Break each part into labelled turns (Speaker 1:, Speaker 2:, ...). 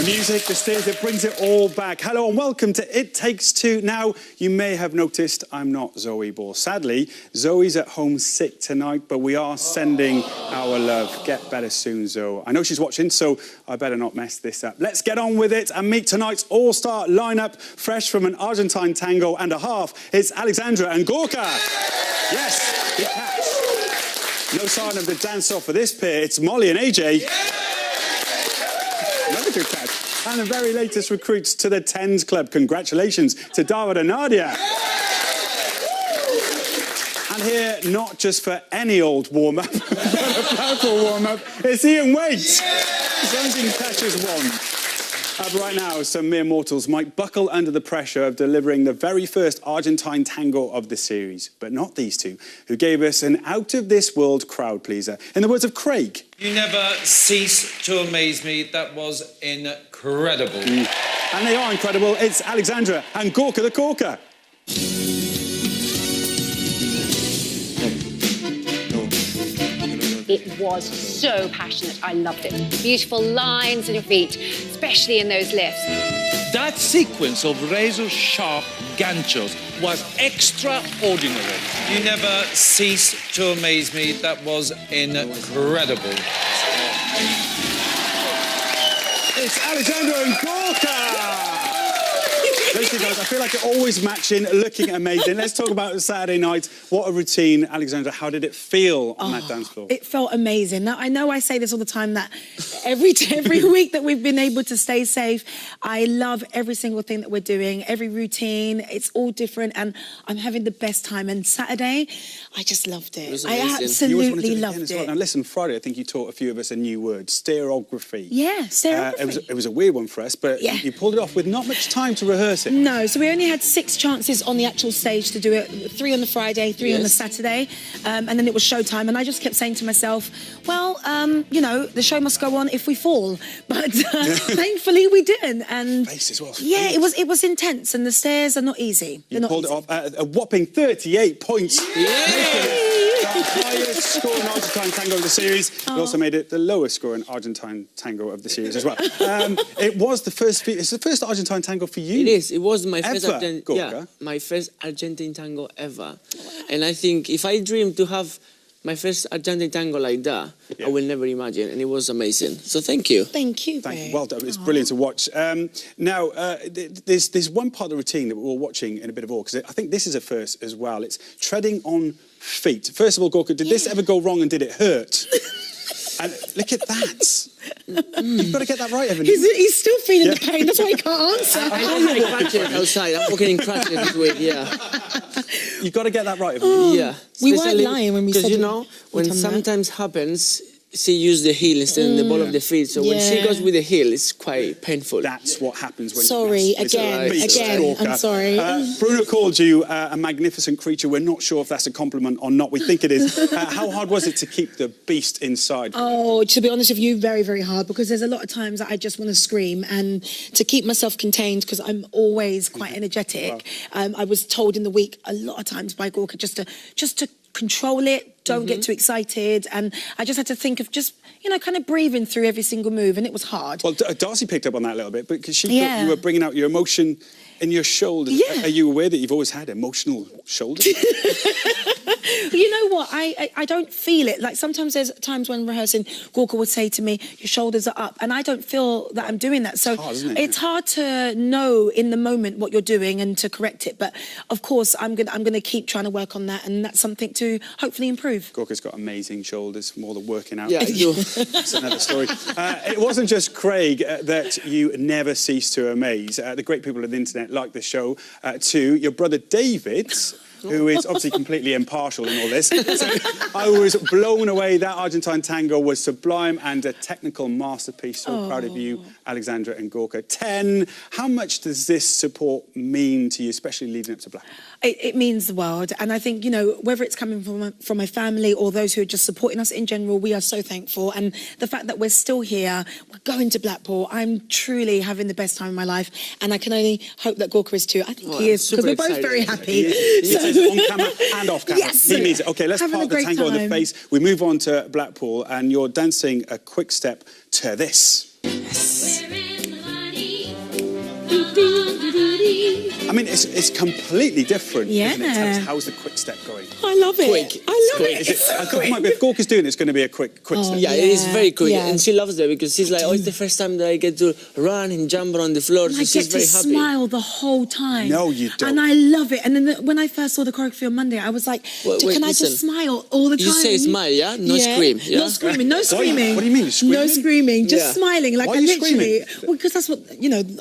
Speaker 1: music, the stage that brings it all back. Hello and welcome to It Takes Two. Now, you may have noticed I'm not Zoe Ball. Sadly, Zoe's at home sick tonight, but we are sending our love. Get better soon, Zoe. I know she's watching, so I better not mess this up. Let's get on with it and meet tonight's all-star lineup, fresh from an Argentine tango and a half. It's Alexandra and Gorka. Yes, big catch. No sign of the dance-off for this pair. It's Molly and AJ. Another good catch. And the very latest recruits to the Tens Club. Congratulations to David and Nadia. And here, not just for any old warm-up, but a powerful warm-up, it's Ian Waite. Something catches one. Right now, some mere mortals might buckle under the pressure of delivering the very first Argentine tango of the series. But not these two, who gave us an out-of-this-world crowd pleaser. In the words of Craig.
Speaker 2: You never cease to amaze me. That was incredible.
Speaker 1: And they are incredible. It's Alexandra and Gorka the Corker.
Speaker 3: It was so passionate. I loved it. Beautiful lines on your feet, especially in those lifts.
Speaker 4: That sequence of razor-sharp ganchos was extraordinary.
Speaker 2: You never cease to amaze me. That was incredible.
Speaker 1: It's Alexandra and Gorka! Listen, guys, I feel like you're always matching, looking amazing. Let's talk about Saturday night. What a routine. Alexandra, how did it feel on that dance floor?
Speaker 5: It felt amazing. Now, I know I say this all the time, that every week that we've been able to stay safe, I love every single thing that we're doing, every routine. It's all different, and I'm having the best time. And Saturday, I just loved it. I absolutely loved it.
Speaker 1: Now, listen, Friday, I think you taught a few of us a new word, stereography.
Speaker 5: Yeah, stereography.
Speaker 1: It was a weird one for us, but you pulled it off with not much time to rehearse it.
Speaker 5: No, so we only had 6 chances on the actual stage to do it. 3 on the Friday, 3 on the Saturday, and then it was showtime. And I just kept saying to myself, well, you know, the show must go on if we fall. But thankfully we didn't. And
Speaker 1: face as well.
Speaker 5: Yeah, it was intense, and the stairs are not easy.
Speaker 1: You pulled it off a whopping 38 points. The highest scoring Argentine tango of the series. You also made it the lowest scoring Argentine tango of the series as well. It was the first. It's the first Argentine tango for you.
Speaker 6: It is. It was my first
Speaker 1: my
Speaker 6: first Argentine tango ever. And I think if I dream to have my first Argentine tango like that, I will never imagine, and it was amazing. So thank you.
Speaker 5: Thank you.
Speaker 1: Thank you. Well done. It's brilliant to watch. Now, there's one part of the routine that we're all watching in a bit of awe, because I think this is a first as well. It's treading on feet. First of all, Gorka, did this ever go wrong and did it hurt? And look at that. You've got to get that right, haven't you?
Speaker 5: He's still feeling the pain. That's why he can't answer.
Speaker 6: I'm crutches outside. I'm walking in crutches this week,
Speaker 1: You've got to get that right, haven't you?
Speaker 6: Yeah.
Speaker 5: We weren't lying when we said
Speaker 6: because, you know, when sometimes happens, she used the heel instead of the ball of the feet. So when she goes with the heel, it's quite painful.
Speaker 1: That's what happens when
Speaker 5: Again, I'm sorry.
Speaker 1: Bruno called you a magnificent creature. We're not sure if that's a compliment or not. We think it is. How hard was it to keep the beast inside?
Speaker 5: Oh, to be honest with you, very, very hard, because there's a lot of times that I just want to scream, and to keep myself contained, because I'm always quite energetic. Wow. I was told in the week a lot of times by Gorka just to control it, don't get too excited, and I just had to think of just, you know, kind of breathing through every single move, and it was hard.
Speaker 1: Well, Darcy picked up on that a little bit, because she thought you were bringing out your emotion in your shoulders. Are you aware that you've always had emotional shoulders?
Speaker 5: You know what? I don't feel it. Like, sometimes there's times when rehearsing, Gorka would say to me, your shoulders are up, and I don't feel that I'm doing that. So
Speaker 1: it's hard, isn't it?
Speaker 5: It's hard to know in the moment what you're doing and to correct it. But of course, I'm gonna keep trying to work on that, and that's something to hopefully improve.
Speaker 1: Gorka's got amazing shoulders from all the working out.
Speaker 6: Yeah, you.
Speaker 1: That's another story. It wasn't just Craig that you never cease to amaze. The great people of the internet like the show too. Your brother David, who is obviously completely impartial in all this. So I was blown away. That Argentine tango was sublime and a technical masterpiece. So proud of you, Alexandra and Gorka. 10. How much does this support mean to you, especially leading up to Black?
Speaker 5: It means the world, and I think, you know, whether it's coming from my family or those who are just supporting us in general, we are so thankful. And the fact that we're still here, we're going to Blackpool, I'm truly having the best time of my life, and I can only hope that Gorka is too. I think he is, because we're both very happy.
Speaker 1: He is on camera and off camera.
Speaker 5: Yes.
Speaker 1: He means it. Okay, let's park the tango on the face. We move on to Blackpool, and you're dancing a quick step to this.
Speaker 5: Yes.
Speaker 1: I mean, it's completely different.
Speaker 5: Yeah.
Speaker 1: Isn't it? Tell us, how's the quick step going?
Speaker 5: I love it.
Speaker 6: Quick.
Speaker 5: I love
Speaker 6: Quick.
Speaker 5: it.
Speaker 1: Is it, I thought it might be, if Gorka's doing it, it's going to be a quick step.
Speaker 6: Yeah, it is very quick,
Speaker 5: yeah.
Speaker 6: and she loves it because she's like, oh, it's the first time that I get to run and jump around the floor, so
Speaker 5: I
Speaker 6: she's
Speaker 5: get to
Speaker 6: very happy.
Speaker 5: smile the whole time.
Speaker 1: No, you don't.
Speaker 5: And I love it. And then when I first saw the choreography on Monday, I was like,
Speaker 6: Wait,
Speaker 5: can I
Speaker 6: listen.
Speaker 5: just smile all the time?
Speaker 6: You say smile, yeah? No scream, yeah?
Speaker 5: Not screaming, no screaming.
Speaker 1: What do you mean, screaming?
Speaker 5: No screaming, just
Speaker 6: Yeah.
Speaker 5: smiling. Like
Speaker 1: Why are
Speaker 5: I
Speaker 1: you
Speaker 5: literally,
Speaker 1: screaming?
Speaker 5: well, because that's what,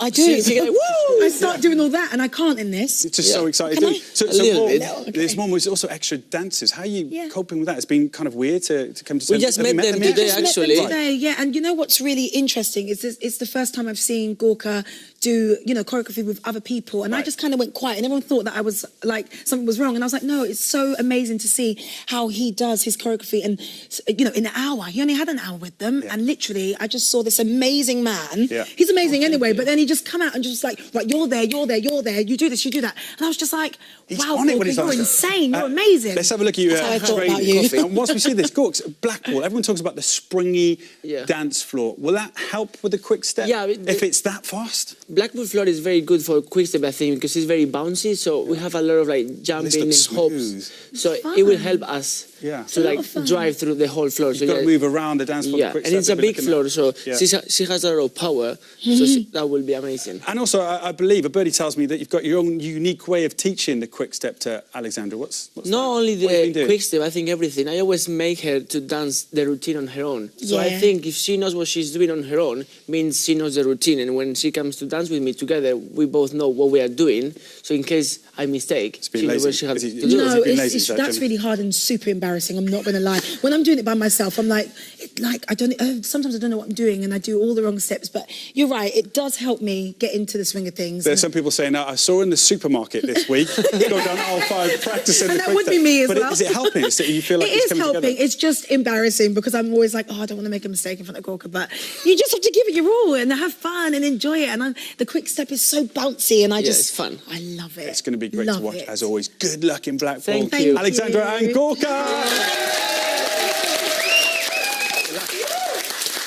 Speaker 5: I do.
Speaker 6: She like, woo!
Speaker 5: I start doing all that and I can't in this.
Speaker 1: It's just so exciting.
Speaker 5: Can I?
Speaker 1: So
Speaker 6: A little
Speaker 1: Paul,
Speaker 6: bit.
Speaker 5: No, okay.
Speaker 1: this one was also extra dances. How are you
Speaker 5: Yeah.
Speaker 1: coping with that? It's been kind of weird to come to.
Speaker 6: We just
Speaker 1: have you
Speaker 6: met them
Speaker 1: yet?
Speaker 6: today,
Speaker 5: Just met them
Speaker 6: actually.
Speaker 5: today, yeah. And you know what's really interesting is it's the first time I've seen Gorka do, choreography with other people. And I just kind of went quiet and everyone thought that I was like, something was wrong. And I was like, no, it's so amazing to see how he does his choreography. And, in an hour, he only had an hour with them.
Speaker 1: Yeah.
Speaker 5: And literally, I just saw this amazing man.
Speaker 1: Yeah.
Speaker 5: He's amazing anyway, but then he just come out and just like, right, you're there, you do this, you do that. And I was just like,
Speaker 1: He's
Speaker 5: wow,
Speaker 1: on it when
Speaker 5: Gorka,
Speaker 1: he's
Speaker 5: you're
Speaker 1: on it.
Speaker 5: insane, you're amazing.
Speaker 1: Let's have a look at you.
Speaker 5: That's how I thought about you.
Speaker 1: And whilst we see this, Gork's Blackpool, everyone talks about the springy dance floor. Will that help with the quick step?
Speaker 6: Yeah,
Speaker 1: if it's that fast?
Speaker 6: Blackpool floor is very good for quick step, I think, because it's very bouncy, so we have a lot of like jumping and
Speaker 1: looks
Speaker 6: hops.
Speaker 1: smooth.
Speaker 6: So
Speaker 5: Fun.
Speaker 6: it will help us
Speaker 1: Yeah.
Speaker 6: to like drive through the whole floor.
Speaker 1: You've got to move around the dance floor.
Speaker 6: Yeah,
Speaker 1: quick
Speaker 6: and
Speaker 1: step,
Speaker 6: it's a
Speaker 1: if we're
Speaker 6: big
Speaker 1: looking
Speaker 6: floor,
Speaker 1: at-
Speaker 6: so
Speaker 1: Yeah.
Speaker 6: she has a lot of power, so that will be amazing.
Speaker 1: And also, I believe, a birdie tells me that you've got your own unique way of teaching the quick step to Alexandra. What's
Speaker 6: Not
Speaker 1: that?
Speaker 6: only
Speaker 1: What have you been
Speaker 6: the
Speaker 1: doing?
Speaker 6: quick step, I think everything. I always make her to dance the routine on her own. So I
Speaker 5: Yeah.
Speaker 6: think if she knows what she's doing on her own, means she knows the routine. And when she comes to dance with me together, we both know what we are doing. So in case I mistake,
Speaker 1: been
Speaker 6: she knows
Speaker 1: lazy.
Speaker 6: what she has
Speaker 1: Is
Speaker 6: to
Speaker 1: he-
Speaker 6: do.
Speaker 1: Has
Speaker 5: No,
Speaker 1: he been lazy? Is that
Speaker 5: that's
Speaker 1: Jimmy?
Speaker 5: really hard and super embarrassing. I'm not going to lie. When I'm doing it by myself, I'm like I don't. Sometimes I don't know what I'm doing, and I do all the wrong steps. But you're right. It does help me get into the swing of things.
Speaker 1: There's some people saying, I saw her in the supermarket this week, go down aisle 5 practicing
Speaker 5: And
Speaker 1: the
Speaker 5: that
Speaker 1: quick
Speaker 5: would be
Speaker 1: step.
Speaker 5: me as
Speaker 1: but
Speaker 5: well.
Speaker 1: is it helping? You feel like
Speaker 5: It
Speaker 1: it's
Speaker 5: is
Speaker 1: coming
Speaker 5: helping.
Speaker 1: together?
Speaker 5: It's just embarrassing because I'm always like, I don't want to make a mistake in front of Gorka. But you just have to give it your all and have fun and enjoy it. And the quick step is so bouncy, and I
Speaker 6: It's fun.
Speaker 5: I love it.
Speaker 1: It's going to be great
Speaker 5: Love
Speaker 1: to watch,
Speaker 5: it.
Speaker 1: as always. Good luck in Blackpool.
Speaker 6: Thank you.
Speaker 1: Alexandra and Gorka!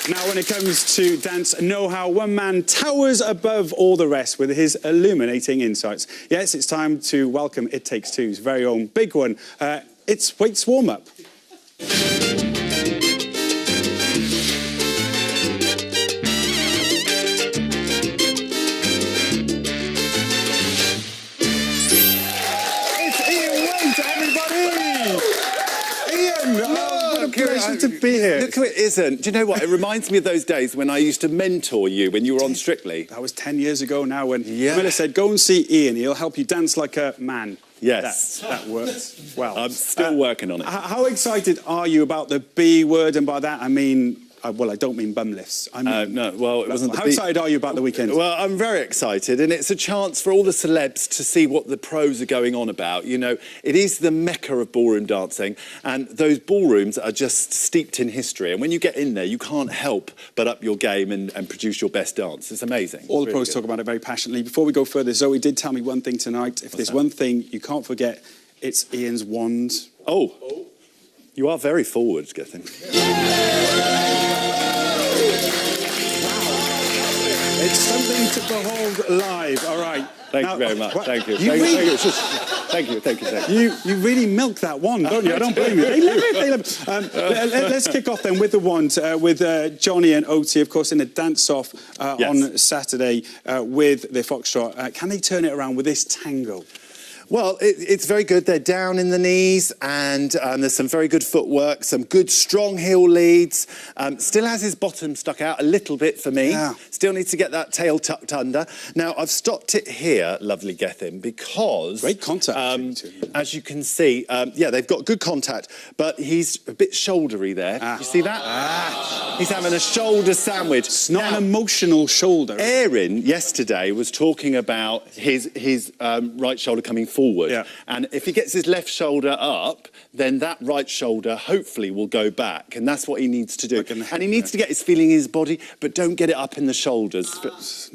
Speaker 1: Now, when it comes to dance know-how, one man towers above all the rest with his illuminating insights. Yes, it's time to welcome It Takes Two's very own big one. It's Waite's warm-up. It's Ian Waite, everybody! Ian, what a pleasure to be here.
Speaker 7: Look who it isn't. Do you know what? It reminds me of those days when I used to mentor you when you were on Strictly.
Speaker 1: That was 10 years ago now when
Speaker 7: Yeah.
Speaker 1: Camilla said, go and see Ian, he'll help you dance like a man.
Speaker 7: Yes.
Speaker 1: That worked well.
Speaker 7: I'm still working on it.
Speaker 1: How excited are you about the B word? And by that, I mean, well, I don't mean bum lifts. I mean,
Speaker 7: No, well, it wasn't the
Speaker 1: How
Speaker 7: beat.
Speaker 1: excited are you about the weekend?
Speaker 7: Well, I'm very excited, and it's a chance for all the celebs to see what the pros are going on about. You know, it is the mecca of ballroom dancing, and those ballrooms are just steeped in history. And when you get in there, you can't help but up your game and produce your best dance. It's amazing.
Speaker 1: All the
Speaker 7: It's
Speaker 1: pros
Speaker 7: really
Speaker 1: talk about it very passionately. Before we go further, Zoe did tell me one thing tonight. If there's one thing you can't forget, it's Ian's wand.
Speaker 7: good. Oh, you are very forward, Gethin.
Speaker 1: It's something to behold live. All right.
Speaker 7: Thank you very much.
Speaker 1: what-
Speaker 7: Thank you.
Speaker 1: You
Speaker 7: Thank
Speaker 1: really,
Speaker 7: you. Thank you. Thank you. Thank you.
Speaker 1: You really milk that wand, don't you? I don't blame you. They love it. They love it. Let's kick off then with the wand, with Johnny and Oti, of course, in a dance-off
Speaker 7: Yes.
Speaker 1: on Saturday with the Foxtrot. Can they turn it around with this tango?
Speaker 7: Well, it's very good. They're down in the knees, and there's some very good footwork, some good strong heel leads. Still has his bottom stuck out a little bit for me.
Speaker 1: Yeah.
Speaker 7: Still needs to get that tail tucked under. Now, I've stopped it here, lovely Gethin, because...
Speaker 1: Great contact.
Speaker 7: as you can see, yeah, they've got good contact, but he's a bit shouldery there. You see that? He's having a shoulder sandwich.
Speaker 1: It's not an emotional shoulder.
Speaker 7: Erin yesterday was talking about his right shoulder coming forward.
Speaker 1: Yeah.
Speaker 7: And if he gets his left shoulder up, then that right shoulder hopefully will go back. And that's what he needs to do.
Speaker 1: Like in the
Speaker 7: And he
Speaker 1: head,
Speaker 7: needs to get his feeling in his body, but don't get it up in the shoulders.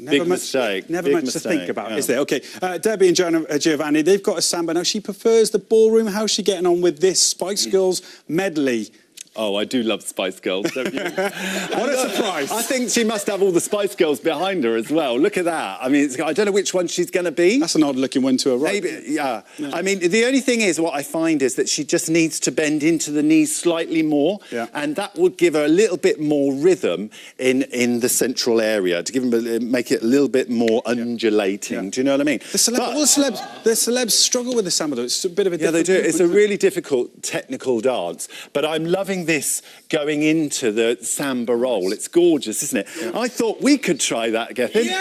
Speaker 7: Big mistake.
Speaker 1: Never
Speaker 7: Big
Speaker 1: much
Speaker 7: mistake.
Speaker 1: to think about,
Speaker 7: Yeah.
Speaker 1: is there? Okay, Debbie and Giovanni, they've got a samba. Now, she prefers the ballroom. How's she getting on with this Spice Girls medley?
Speaker 7: Oh, I do love Spice Girls, don't you?
Speaker 1: What a surprise.
Speaker 7: I think she must have all the Spice Girls behind her as well. Look at that. I mean, I don't know which one she's going to be.
Speaker 1: That's an odd-looking one to her right.
Speaker 7: Maybe, yeah. I mean, the only thing is, what I find is that she just needs to bend into the knees slightly more, and that would give her a little bit more rhythm in the central area, to make it a little bit more undulating. Do you know what I mean?
Speaker 1: The celebs struggle with the samba, though. It's a bit of a
Speaker 7: they do. It's a really difficult technical dance, but I'm loving this going into the samba roll. It's gorgeous, isn't it? Yeah. I thought we could try that, Gethin.
Speaker 1: Yeah!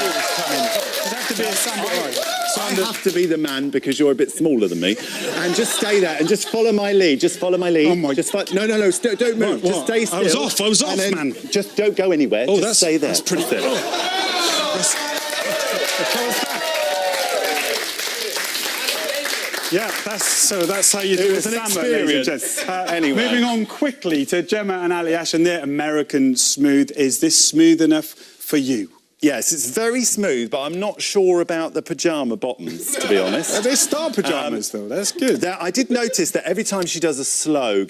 Speaker 1: Does that have to be a samba roll?
Speaker 7: I have to be the man because you're a bit smaller than me. And just stay there and just follow my lead. Just follow my lead.
Speaker 1: Oh my...
Speaker 7: No, don't move.
Speaker 1: What?
Speaker 7: Just stay still.
Speaker 1: I was off, man.
Speaker 7: Just don't go anywhere.
Speaker 1: Oh,
Speaker 7: just stay there.
Speaker 1: That's pretty good. Yeah, that's how you do it.
Speaker 7: It's an experience.
Speaker 1: Anyway. Moving on quickly to Gemma and Ali Ash and their American Smooth. Is this smooth enough for you?
Speaker 7: Yes, it's very smooth, but I'm not sure about the pyjama bottoms, to be honest.
Speaker 1: They star pyjamas, though. That's good.
Speaker 7: I did notice that every time she does a slow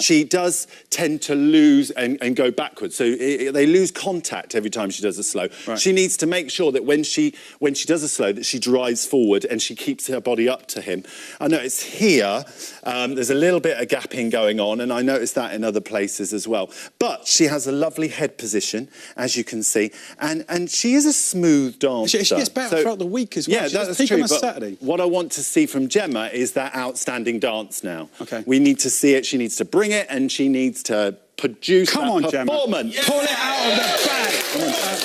Speaker 7: she does tend to lose and go backwards. So they lose contact every time she does a slow. Right. She needs to make sure that when she does a slow, that she drives forward and she keeps her body up to him. I notice here, there's a little bit of gapping going on, and I noticed that in other places as well. But she has a lovely head position, as you can see, and she is a smooth dancer.
Speaker 1: She gets better throughout the week as well.
Speaker 7: Yeah, that's true. But Saturday. What I want to see from Gemma is that outstanding dance now.
Speaker 1: Okay.
Speaker 7: We need to see it. She needs to bring it, and she needs to produce performance.
Speaker 1: Gemma. Pull it out of the bag.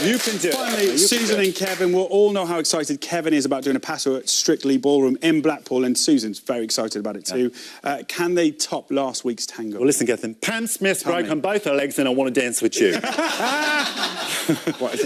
Speaker 7: You can do it.
Speaker 1: Finally, Susan and Kevin will all know how excited Kevin is about doing a paso at Strictly Ballroom in Blackpool, and Susan's very excited about it too. Can they top last week's tango?
Speaker 7: Well, listen, Kevin. Pam Smith broke on both her legs, and I want to dance with you.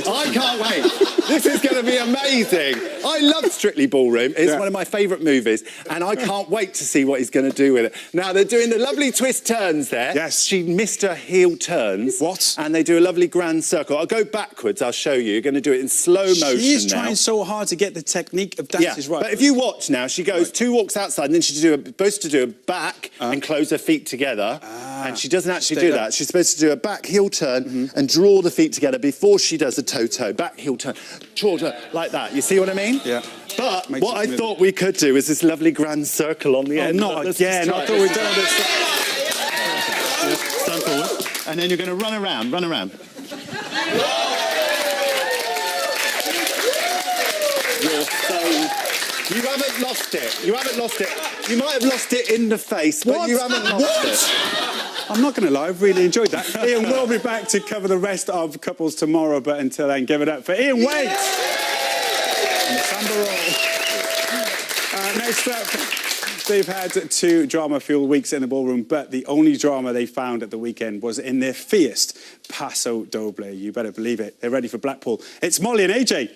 Speaker 7: I can't wait. This is going to be amazing. I love Strictly Ballroom. It's one of my favourite movies, and I can't wait to see what he's going to do with it. Now, they're doing the lovely twist turns there.
Speaker 1: Yes.
Speaker 7: She missed her heel turns.
Speaker 1: What?
Speaker 7: And they do a lovely grand circle. I'll go backwards. I'll show you. You're going to do it in slow motion.
Speaker 1: She is trying so hard to get the technique of dances right.
Speaker 7: But if you watch now, she goes 2 walks outside, and then she's supposed to do a back and close her feet together. And she doesn't actually do that. She's supposed to do a back heel turn and draw the feet together before she does a toe-toe. Back heel turn, like that. You see what I mean?
Speaker 1: Yeah.
Speaker 7: But what I thought we could do is this lovely grand circle on the end.
Speaker 1: Not again. I thought we'd done this.
Speaker 7: Stand forward. And then you're going to run around. You haven't lost it. You might have lost it in the face, but you haven't lost it.
Speaker 1: I'm not going to lie, I've really enjoyed that. Ian will be back to cover the rest of Couples tomorrow, but until then, give it up for Ian Waite. And the samba roll. Next up, they've had 2 drama-fueled weeks in the ballroom, but the only drama they found at the weekend was in their fiercest Paso Doble. You better believe it. They're ready for Blackpool. It's Molly and AJ.